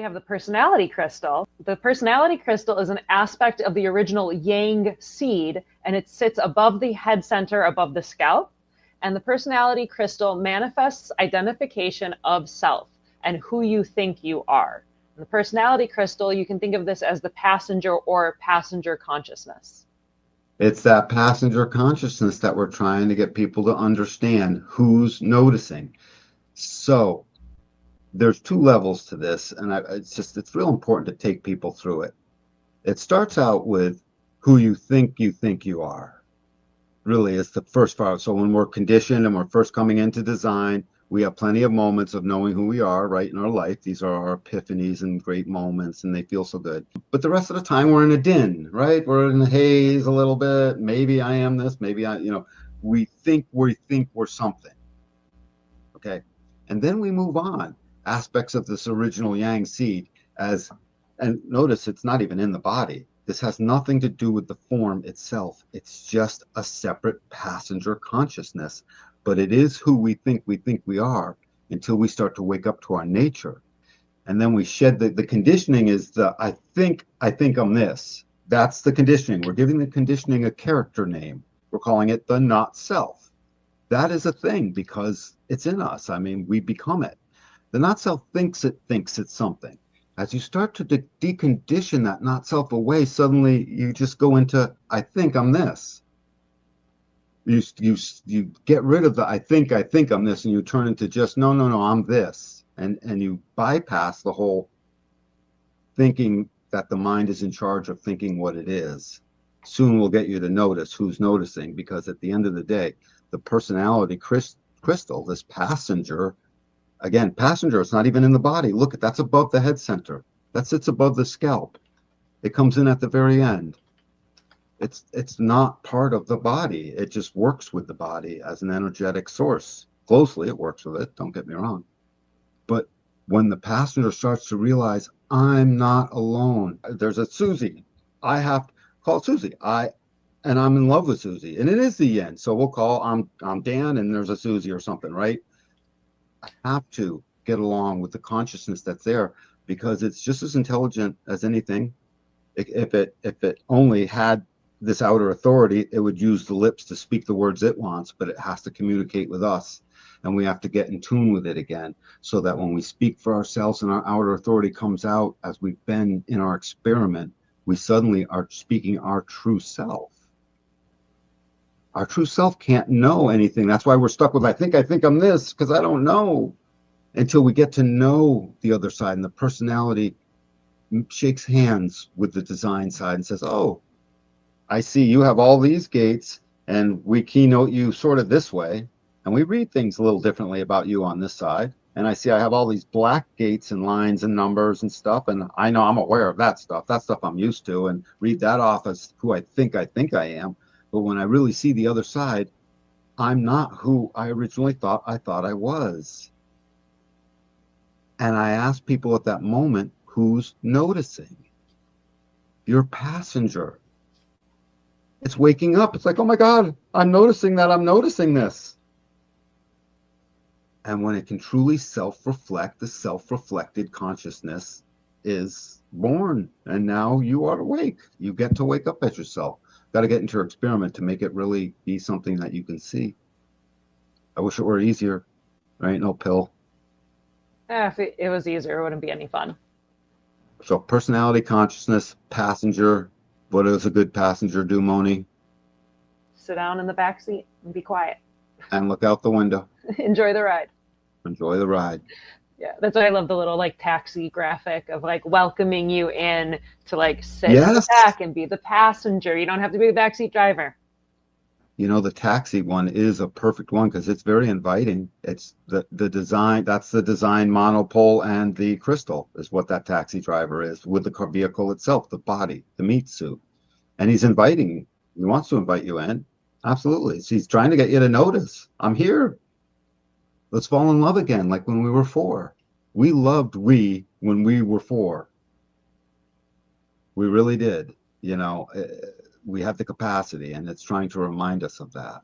have the personality crystal. The personality crystal is an aspect of the original yang seed, and it sits above the head center, above the scalp. And the personality crystal manifests identification of self and who you think you are. The personality crystal, you can think of this as the passenger or passenger consciousness. It's that passenger consciousness that we're trying to get people to understand who's noticing. So there's two levels to this, and it's real important to take people through it. It starts out with who you think you are. Really is the first part. So when we're conditioned and we're first coming into design, we have plenty of moments of knowing who we are, right, in our life. These are our epiphanies and great moments, and they feel so good. But the rest of the time, we're in a din, right? We're in a haze a little bit. Maybe I am this. Maybe we think we're something. Okay. And then we move on. Aspects of this original yang seed and notice it's not even in the body. This has nothing to do with the form itself. It's just a separate passenger consciousness. But it is who we think we are until we start to wake up to our nature. And then we shed the conditioning is I think I'm this. That's the conditioning. We're giving the conditioning a character name. We're calling it the not self. That is a thing because it's in us. I mean, we become it. The not self thinks it's something. As you start to decondition that not self away, suddenly you just go into, I think I'm this. You get rid of the I think I'm this, and you turn into just no, I'm this, and you bypass the whole thinking that the mind is in charge of thinking what it is. Soon we'll get you to notice who's noticing, because at the end of the day, the personality crystal, this passenger, again, passenger, it's not even in the body. Look, that's above the head center. That sits above the scalp. It comes in at the very end. It's not part of the body. It just works with the body as an energetic source. Closely, it works with it, don't get me wrong. But when the passenger starts to realize, I'm not alone. There's a Susie. I have to call Susie. And I'm in love with Susie. And it is the end. So we'll call, I'm Dan and there's a Susie or something, right? I have to get along with the consciousness that's there because it's just as intelligent as anything. If it only had this outer authority, it would use the lips to speak the words it wants, but it has to communicate with us, and we have to get in tune with it again, so that when we speak for ourselves and our outer authority comes out, as we've been in our experiment, we suddenly are speaking our true self. Our true self can't know anything. That's why we're stuck with I think I'm this, because I don't know, until we get to know the other side, and the personality shakes hands with the design side and says, oh, I see you have all these gates, and we keynote you sort of this way, and we read things a little differently about you on this side. And I see I have all these black gates and lines and numbers and stuff, and I know I'm aware of that stuff. That stuff I'm used to, and read that off as who I think I am. But when I really see the other side, I'm not who I originally thought I was. And I ask people at that moment, who's noticing? Your passenger. It's waking up. It's like, oh my God, I'm noticing that I'm noticing this. And when it can truly self-reflect, the self-reflected consciousness is born. And now you are awake. You get to wake up as yourself. Got to get into your experiment to make it really be something that you can see. I wish it were easier. There ain't no pill. If it was easier, it wouldn't be any fun. So personality, consciousness, passenger. What does a good passenger do, Moni? Sit down in the back seat and be quiet. And look out the window. Enjoy the ride. Enjoy the ride. Yeah, that's why I love the little like taxi graphic of like welcoming you in to like sit in the back and be the passenger. You don't have to be the backseat driver. You know, the taxi one is a perfect one because it's very inviting. It's the design, that's the design monopole, and the crystal is what that taxi driver is with the car vehicle itself, the body, the meat suit. And he's inviting, he wants to invite you in. Absolutely. So he's trying to get you to notice, I'm here. Let's fall in love again, like when we were 4. We loved when we were 4. We really did. You know, we have the capacity, and it's trying to remind us of that.